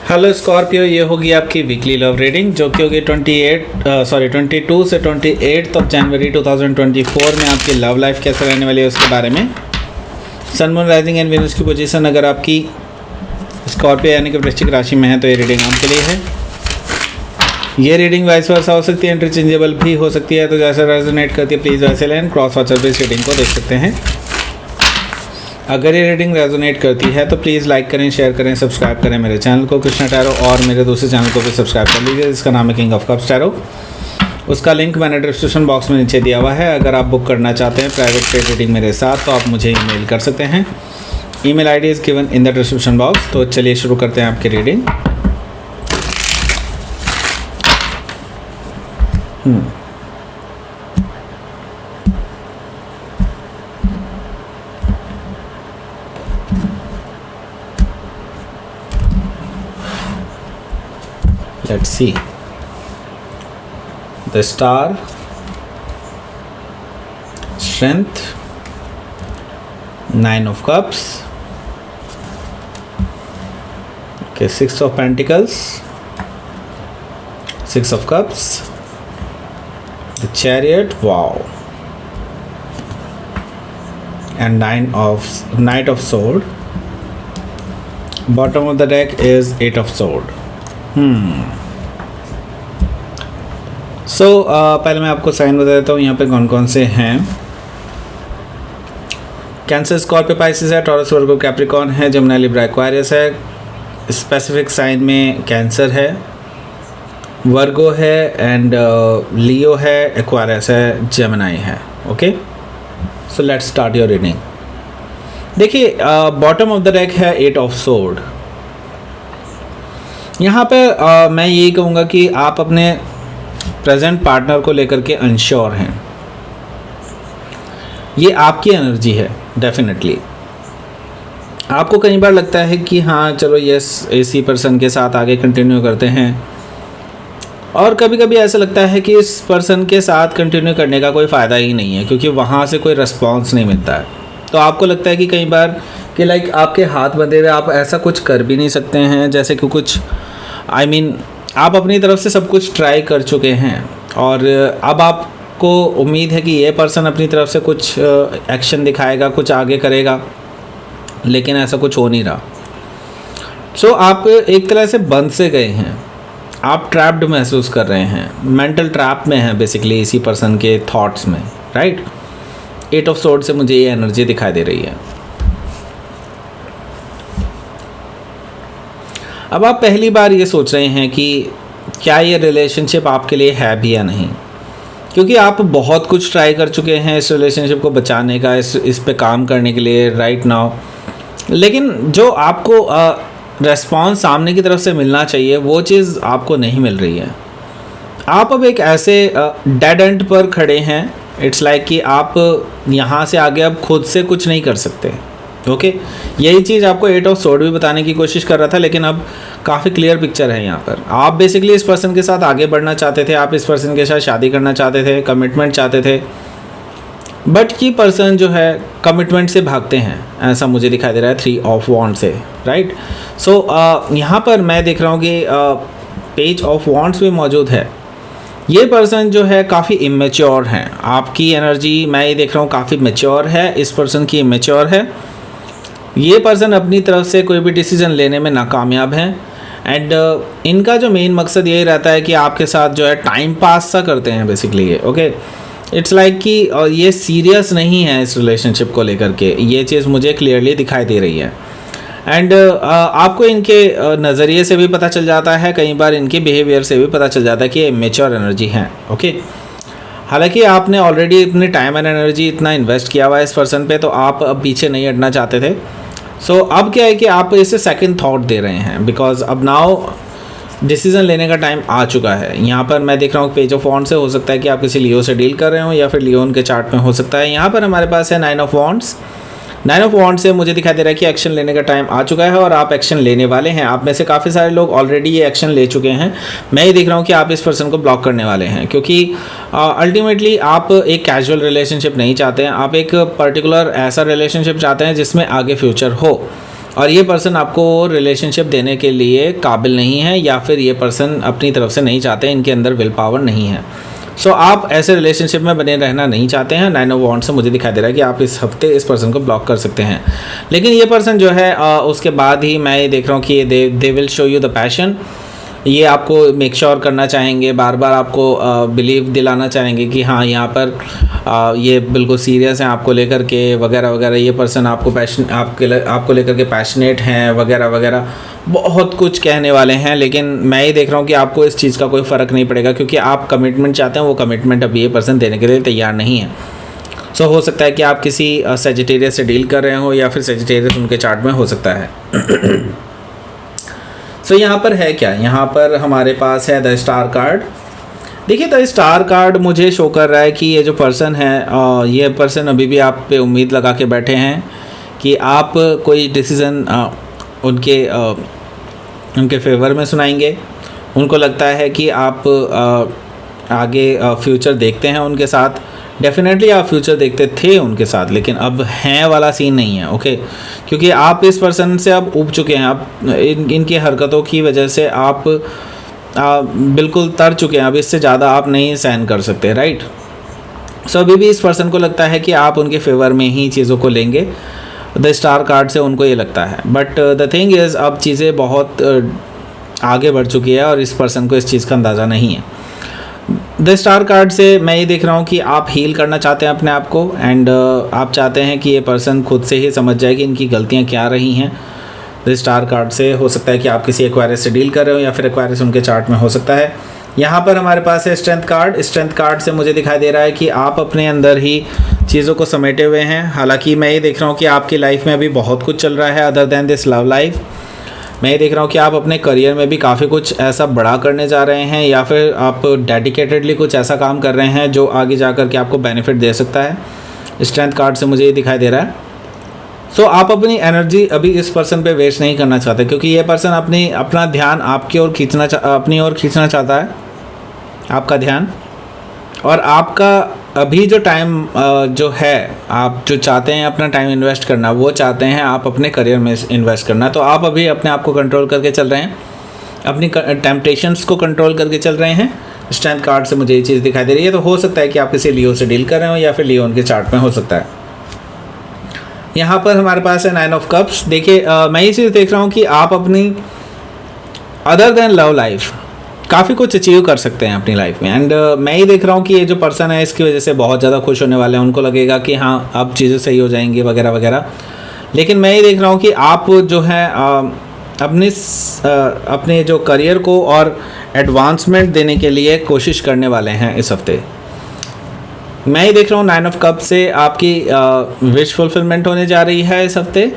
Hello Scorpio, ये होगी आपकी वीकली लव रीडिंग जो कि होगी 22 से 28 ऑफ जनवरी 2024 में आपकी लव लाइफ कैसे रहने वाली है उसके बारे में। Sun moon rising and Venus की पोजीशन अगर आपकी स्कॉर्पियो यानी कि वृश्चिक राशि में है तो ये रीडिंग आपके लिए है। ये रीडिंग वाइस वर्सा हो सकती है, इंटरचेंजेबल भी हो सकती है, तो जैसे रेजोनेट करती है प्लीज़ वैसे लें। क्रॉस वॉचर पे इस रीडिंग को देख सकते हैं। अगर ये रीडिंग रेजोनेट करती है तो प्लीज़ लाइक करें, शेयर करें, सब्सक्राइब करें मेरे चैनल को कृष्णा टैरो, और मेरे दूसरे चैनल को भी सब्सक्राइब कर लीजिए जिसका नाम है किंग ऑफ कप्स टैरो। उसका लिंक मैंने डिस्क्रिप्शन बॉक्स में नीचे दिया हुआ है। अगर आप बुक करना चाहते हैं प्राइवेट पेड रीडिंग मेरे साथ तो आप मुझे ईमेल कर सकते हैं। Email ID is given in the description box. तो चलिए शुरू करते हैं आपकी reading. Let's see. The Star, Strength, Nine of Cups, okay, Six of Pentacles, Six of Cups, the Chariot, wow, and Knight of Sword. Bottom of the deck is Eight of Sword. पहले मैं आपको sign बता देता हूँ यहाँ पे कौन कौन से हैं। कैंसर, स्कॉर्पियो, पाइसेस है, टॉरस, वर्गो, कैप्रिकॉर्न है, जमुना, लिब्रा, एक्वारियस है। स्पेसिफिक साइन में कैंसर है, वर्गो है, एंड लियो है, एक्वारियस है, जमुनाई है। Okay, so let's start your reading. देखिए, बॉटम ऑफ द डेक है एट ऑफ सोर्ड। यहाँ पे मैं यही कहूँगा कि आप अपने प्रेजेंट पार्टनर को लेकर के अनश्योर हैं। ये आपकी एनर्जी है। डेफिनेटली आपको कई बार लगता है कि हाँ चलो यस इसी पर्सन के साथ आगे कंटिन्यू करते हैं, और कभी कभी ऐसा लगता है कि इस पर्सन के साथ कंटिन्यू करने का कोई फ़ायदा ही नहीं है क्योंकि वहाँ से कोई रिस्पॉन्स नहीं मिलता है। तो आपको लगता है कि कई बार कि लाइक आपके हाथ बंधे हुए आप ऐसा कुछ कर भी नहीं सकते हैं, जैसे कि कुछ आप अपनी तरफ से सब कुछ ट्राई कर चुके हैं और अब आपको उम्मीद है कि ये पर्सन अपनी तरफ से कुछ एक्शन दिखाएगा, कुछ आगे करेगा, लेकिन ऐसा कुछ हो नहीं रहा। सो आप एक तरह से बंद से गए हैं, आप ट्रैप्ड महसूस कर रहे हैं, मेंटल ट्रैप में हैं बेसिकली इसी पर्सन के थॉट्स में, राइट। एट ऑफ सोर्ड से मुझे ये एनर्जी दिखाई दे रही है। अब आप पहली बार ये सोच रहे हैं कि क्या ये रिलेशनशिप आपके लिए है भी या नहीं, क्योंकि आप बहुत कुछ ट्राई कर चुके हैं इस रिलेशनशिप को बचाने का, इस पे काम करने के लिए राइट नाउ, लेकिन जो आपको रेस्पॉन्स सामने की तरफ से मिलना चाहिए वो चीज़ आपको नहीं मिल रही है। आप अब एक ऐसे डेड एंड पर खड़े हैं। इट्स लाइक कि आप यहाँ से आगे अब खुद से कुछ नहीं कर सकते। ओके, यही चीज़ आपको एट ऑफ सोर्ड भी बताने की कोशिश कर रहा था, लेकिन अब काफ़ी क्लियर पिक्चर है यहाँ पर। आप बेसिकली इस पर्सन के साथ आगे बढ़ना चाहते थे, आप इस पर्सन के साथ शादी करना चाहते थे, कमिटमेंट चाहते थे, बट ये पर्सन जो है कमिटमेंट से भागते हैं, ऐसा मुझे दिखाई दे रहा है थ्री ऑफ वॉन्ड्स से, राइट। सो यहाँ पर मैं देख रहा हूँ कि पेज ऑफ वॉन्ड्स भी मौजूद है। ये पर्सन जो है काफ़ी इमेच्योर हैं। आपकी एनर्जी मैं ये देख रहा हूँ काफ़ी मैच्योर है, इस पर्सन की इमेच्योर है। ये पर्सन अपनी तरफ से कोई भी डिसीजन लेने में नाकामयाब हैं, एंड इनका जो मेन मकसद यही रहता है कि आपके साथ जो है टाइम पास सा करते हैं बेसिकली ये। ओके, इट्स लाइक कि ये सीरियस नहीं है इस रिलेशनशिप को लेकर के, ये चीज़ मुझे क्लियरली दिखाई दे रही है। एंड आपको इनके नज़रिए से भी पता चल जाता है, कई बार इनके बिहेवियर से भी पता चल जाता है कि ये मैच्योर एनर्जी हैं। ओके, हालांकि आपने ऑलरेडी इतने टाइम एंड एनर्जी इतना इन्वेस्ट किया हुआ है इस पर्सन पे, तो आप अब पीछे नहीं हटना चाहते थे। सो अब क्या है कि आप इसे सेकंड थॉट दे रहे हैं, बिकॉज अब नाउ डिसीजन लेने का टाइम आ चुका है। यहाँ पर मैं देख रहा हूँ पेज ऑफ वॉन्ड्स से, हो सकता है कि आप किसी लियो से डील कर रहे हो या फिर लियोन के चार्ट में हो सकता है। यहाँ पर हमारे पास है nine of wands. Nine of wands से मुझे दिखाई दे रहा है कि एक्शन लेने का टाइम आ चुका है और आप एक्शन लेने वाले हैं। आप में से काफ़ी सारे लोग ऑलरेडी ये एक्शन ले चुके हैं। मैं ये देख रहा हूँ कि आप इस पर्सन को ब्लॉक करने वाले हैं, क्योंकि अल्टीमेटली आप एक कैजुअल रिलेशनशिप नहीं चाहते हैं, आप एक पर्टिकुलर ऐसा रिलेशनशिप चाहते हैं जिसमें आगे फ्यूचर हो। और ये पर्सन आपको रिलेशनशिप देने के लिए काबिल नहीं है, या फिर ये पर्सन अपनी तरफ से नहीं चाहते, इनके अंदर विल पावर नहीं है। सो आप ऐसे रिलेशनशिप में बने रहना नहीं चाहते हैं। 9 ऑफ वॉन्ड्स से मुझे दिखाई दे रहा है कि आप इस हफ्ते इस पर्सन को ब्लॉक कर सकते हैं। लेकिन ये पर्सन जो है उसके बाद ही मैं ये देख रहा हूँ कि they will show you the passion. ये आपको मेक श्योर करना चाहेंगे, बार बार आपको बिलीव दिलाना चाहेंगे कि हाँ यहाँ पर ये बिल्कुल सीरियस हैं आपको लेकर के वगैरह वगैरह। ये पर्सन आपको आपको लेकर के पैशनेट हैं वगैरह वगैरह, बहुत कुछ कहने वाले हैं। लेकिन मैं ये देख रहा हूँ कि आपको इस चीज़ का कोई फ़र्क नहीं पड़ेगा, क्योंकि आप कमिटमेंट चाहते हैं, वो कमिटमेंट अभी ये पर्सन देने के लिए तैयार नहीं है। सो हो सकता है कि आप किसी सेजिटेरियस से डील कर रहे हो, या फिर सेजिटेरियस उनके चार्ट में हो सकता है। सो यहाँ पर है क्या, यहाँ पर हमारे पास है द स्टार कार्ड। देखिए द स्टार कार्ड मुझे शो कर रहा है कि ये जो पर्सन है ये पर्सन अभी भी आप पे उम्मीद लगा के बैठे हैं कि आप कोई डिसीज़न उनके फेवर में सुनाएंगे। उनको लगता है कि आप आगे फ्यूचर देखते हैं उनके साथ। डेफिनेटली आप फ्यूचर देखते थे उनके साथ, लेकिन अब हैं वाला सीन नहीं है। ओके, क्योंकि आप इस पर्सन से अब ऊब चुके हैं। आप इनकी हरकतों की वजह से आप बिल्कुल तर चुके हैं। अब इससे ज़्यादा आप नहीं सहन कर सकते, राइट। सो अभी भी इस पर्सन को लगता है कि आप उनके फेवर में ही चीज़ों को लेंगे। द स्टार कार्ड से उनको ये लगता है, बट द थिंग इज़ अब चीज़ें बहुत आगे बढ़ चुकी है और इस पर्सन को इस चीज़ का अंदाज़ा नहीं है। द स्टार कार्ड से मैं ये देख रहा हूँ कि आप हील करना चाहते हैं अपने आप को, एंड आप चाहते हैं कि ये पर्सन खुद से ही समझ जाए कि इनकी गलतियाँ क्या रही हैं। द स्टार कार्ड से हो सकता है कि आप किसी एक्वायरियस से डील कर रहे हो, या फिर एक्वायरियस उनके चार्ट में हो सकता है। यहाँ पर हमारे पास है स्ट्रेंथ कार्ड। स्ट्रेंथ कार्ड से मुझे दिखाई दे रहा है कि आप अपने अंदर ही चीज़ों को समेटे हुए हैं। हालांकि मैं ये देख रहा हूँ कि आपकी लाइफ में अभी बहुत कुछ चल रहा है other than this love life. मैं ये देख रहा हूँ कि आप अपने करियर में भी काफ़ी कुछ ऐसा बड़ा करने जा रहे हैं, या फिर आप डेडिकेटेडली कुछ ऐसा काम कर रहे हैं जो आगे जाकर के आपको बेनिफिट दे सकता है। स्ट्रेंथ कार्ड से मुझे ये दिखाई दे रहा है। सो आप अपनी एनर्जी अभी इस पर्सन पे वेस्ट नहीं करना चाहते, क्योंकि ये पर्सन अपना ध्यान आपकी ओर अपनी ओर खींचना चाहता है, आपका ध्यान। और आपका अभी जो टाइम जो है, आप जो चाहते हैं अपना टाइम इन्वेस्ट करना, वो चाहते हैं आप अपने करियर में इन्वेस्ट करना। तो आप अभी अपने आप को कंट्रोल करके चल रहे हैं, अपनी टेम्पटेशंस को कंट्रोल करके चल रहे हैं। स्ट्रेंथ कार्ड से मुझे ये चीज़ दिखाई दे रही है। तो हो सकता है कि आप किसी लियो से डील कर रहे हो, या फिर लियो उनके चार्ट में हो सकता है। यहाँ पर हमारे पास है 9 ऑफ कप्स। देखिए मैं ये चीज़ देख रहा हूँ कि आप अपनी अदर देन लव लाइफ काफ़ी कुछ अचीव कर सकते हैं अपनी लाइफ में। एंड मैं ये देख रहा हूँ कि ये जो पर्सन है इसकी वजह से बहुत ज़्यादा खुश होने वाले हैं। उनको लगेगा कि हाँ अब चीज़ें सही हो जाएंगी वगैरह वगैरह। लेकिन मैं ये देख रहा हूँ कि आप जो है अपने जो करियर को और एडवांसमेंट देने के लिए कोशिश करने वाले हैं इस हफ्ते। मैं ये देख रहा हूँ 9 ऑफ कप से आपकी विश फुलफिलमेंट होने जा रही है इस हफ्ते।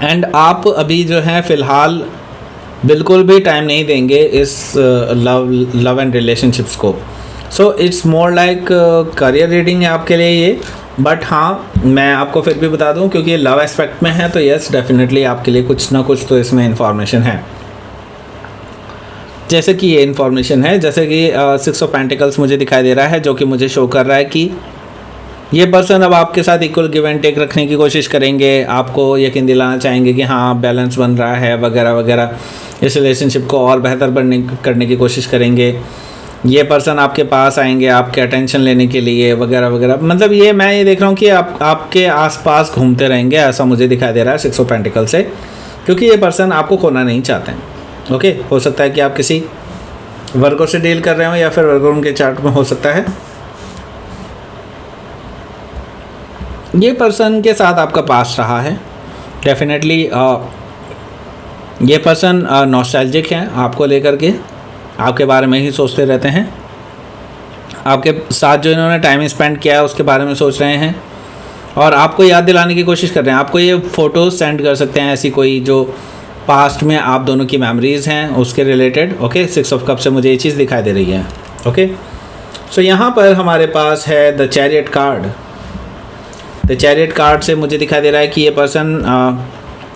एंड आप अभी जो है फ़िलहाल बिल्कुल भी टाइम नहीं देंगे इस लव एंड रिलेशनशिप्स को। So it's more like career reading है आपके लिए ये। बट हाँ, मैं आपको फिर भी बता दूं, क्योंकि ये लव एस्पेक्ट में है, तो यस डेफिनेटली आपके लिए कुछ ना कुछ तो इसमें इंफॉर्मेशन है। जैसे कि ये इन्फॉर्मेशन है, जैसे कि 6 ऑफ पेंटिकल्स मुझे दिखाई दे रहा है, जो कि मुझे शो कर रहा है कि ये पर्सन अब आपके साथ इक्वल गिव एंड टेक रखने की कोशिश करेंगे। आपको यकीन दिलाना चाहेंगे कि हाँ बैलेंस बन रहा है वगैरह वगैरह। इस रिलेशनशिप को और बेहतर करने की कोशिश करेंगे। ये पर्सन आपके पास आएंगे आपके अटेंशन लेने के लिए वगैरह वगैरह। मतलब ये मैं ये देख रहा हूँ कि आपके आसपास घूमते रहेंगे, ऐसा मुझे दिखाई दे रहा है 6 ऑफ पेंटिकल से, क्योंकि ये पर्सन आपको खोना नहीं चाहते हैं। ओके, हो सकता है कि आप किसी वर्गों से डील कर रहे हो, या फिर वर्गों उनके चार्ट में हो सकता है। ये पर्सन के साथ आपका पास्ट रहा है डेफिनेटली। ये पर्सन नॉस्टैल्जिक है आपको लेकर के, आपके बारे में ही सोचते रहते हैं। आपके साथ जो इन्होंने टाइम स्पेंड किया है उसके बारे में सोच रहे हैं, और आपको याद दिलाने की कोशिश कर रहे हैं। आपको ये फ़ोटोज़ सेंड कर सकते हैं, ऐसी कोई जो पास्ट में आप दोनों की मेमोरीज़ हैं उसके रिलेटेड। ओके, 6 ऑफ कप से मुझे ये चीज़ दिखाई दे रही है। ओके, सो यहाँ पर हमारे पास है the chariot card. The chariot card से मुझे दिखाई दे रहा है कि ये पर्सन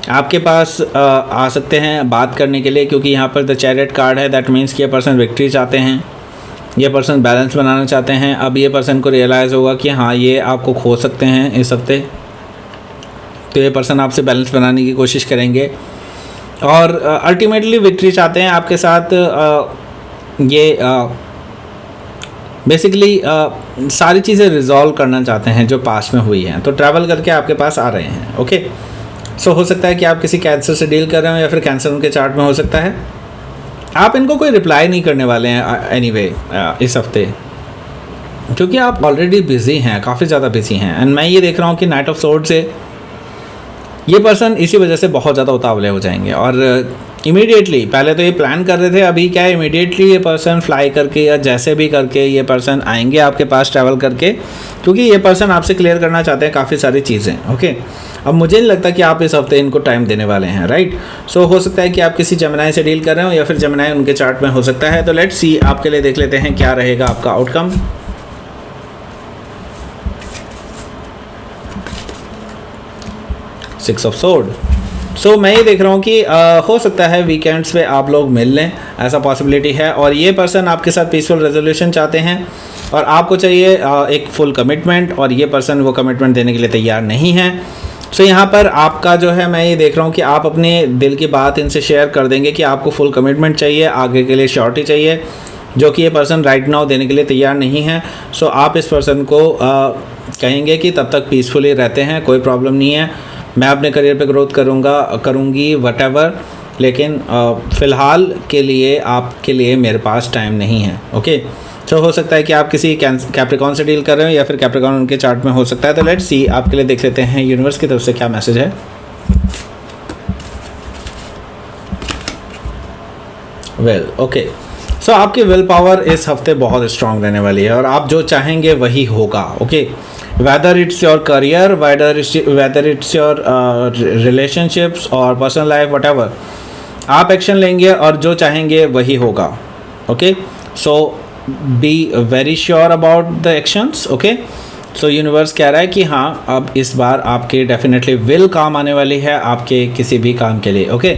आपके पास आ सकते हैं बात करने के लिए, क्योंकि यहाँ पर द चैरियट कार्ड है। दैट मीन्स कि ये पर्सन विक्ट्री चाहते हैं, ये पर्सन बैलेंस बनाना चाहते हैं। अब ये पर्सन को रियलाइज़ होगा कि हाँ ये आपको खो सकते हैं इस हफ्ते। तो ये पर्सन आपसे बैलेंस बनाने की कोशिश करेंगे और अल्टीमेटली विक्ट्री चाहते हैं आपके साथ। ये बेसिकली सारी चीज़ें रिजॉल्व करना चाहते हैं जो पास्ट में हुई हैं, तो ट्रैवल करके आपके पास आ रहे हैं। ओके, सो हो सकता है कि आप किसी कैंसर से डील कर रहे हो या फिर कैंसर उनके चार्ट में हो सकता है। आप इनको कोई रिप्लाई नहीं करने वाले हैं एनीवे इस हफ्ते, क्योंकि आप ऑलरेडी बिजी हैं, काफ़ी ज़्यादा बिजी हैं। एंड मैं ये देख रहा हूँ कि नाइट ऑफ सोर्ड से ये पर्सन इसी वजह से बहुत ज़्यादा उतावले हो जाएंगे और इमीडिएटली, पहले तो ये प्लान कर रहे थे, अभी क्या है इमीडिएटली ये पर्सन फ्लाई करके या जैसे भी करके ये पर्सन आएंगे आपके पास ट्रैवल करके, क्योंकि ये पर्सन आपसे क्लियर करना चाहते हैं काफ़ी सारी चीज़ें। ओके, अब मुझे नहीं लगता कि आप इस हफ्ते इनको टाइम देने वाले हैं, राइट। सो हो सकता है कि आप किसी जेमिनी से डील कर रहे हो या फिर जेमिनी उनके चार्ट में हो सकता है। तो लेट्स सी, आपके लिए देख लेते हैं क्या रहेगा आपका outcome. Six of sword. So मैं ये देख रहा हूँ कि हो सकता है वीकेंड्स पे आप लोग मिल लें, ऐसा पॉसिबिलिटी है। और ये पर्सन आपके साथ पीसफुल रेजोल्यूशन चाहते हैं और आपको चाहिए एक फुल कमिटमेंट, और ये पर्सन वो कमिटमेंट देने के लिए तैयार नहीं है। सो यहाँ पर आपका जो है, मैं ये देख रहा हूँ कि आप अपने दिल की बात इनसे शेयर कर देंगे कि आपको फुल कमिटमेंट चाहिए, आगे के लिए श्योरिटी चाहिए, जो कि ये पर्सन राइट नाउ देने के लिए तैयार नहीं है। सो आप इस पर्सन को कहेंगे कि तब तक पीसफुली रहते हैं, कोई प्रॉब्लम नहीं है, मैं अपने करियर पे ग्रोथ करूँगी वटेवर, लेकिन फ़िलहाल के लिए आपके लिए मेरे पास टाइम नहीं है। ओके, तो हो सकता है कि आप किसी कैप्रिकॉन से डील कर रहे हो या फिर कैप्रिकॉन उनके चार्ट में हो सकता है। तो लेट्स सी, आपके लिए देख लेते हैं यूनिवर्स की तरफ से क्या मैसेज है। वेल ओके, सो आपकी विल पावर इस हफ्ते बहुत स्ट्रांग रहने वाली है और आप जो चाहेंगे वही होगा। Okay, whether it's your career, whether it's your relationships और personal life, whatever, आप एक्शन लेंगे और जो चाहेंगे वही होगा। Okay, so be very sure about the actions. Okay, so universe कह रहा है कि हाँ, अब इस बार आपके डेफिनेटली विल काम आने वाली है आपके किसी भी काम के लिए। ओके,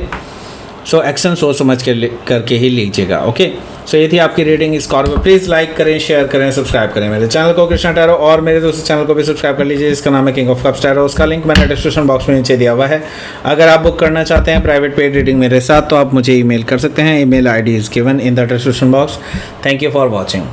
सो एक्शन सोच समझ करके ही लीजिएगा। ओके, सो ये थी आपकी रीडिंग स्कॉर्पियो। प्लीज़ लाइक करें, शेयर करें, सब्सक्राइब करें मेरे चैनल को कृष्णा टैरो, और मेरे दूसरे चैनल को भी सब्सक्राइब कर लीजिए जिसका नाम है किंग ऑफ कप्स टैरो। उसका लिंक मैंने डिस्क्रिप्शन बॉक्स में नीचे दिया हुआ है। अगर आप बुक करना चाहते हैं प्राइवेट पेड रीडिंग मेरे साथ, तो आप मुझे ईमेल कर सकते हैं। Email ID is given in the description box. Thank you for watching.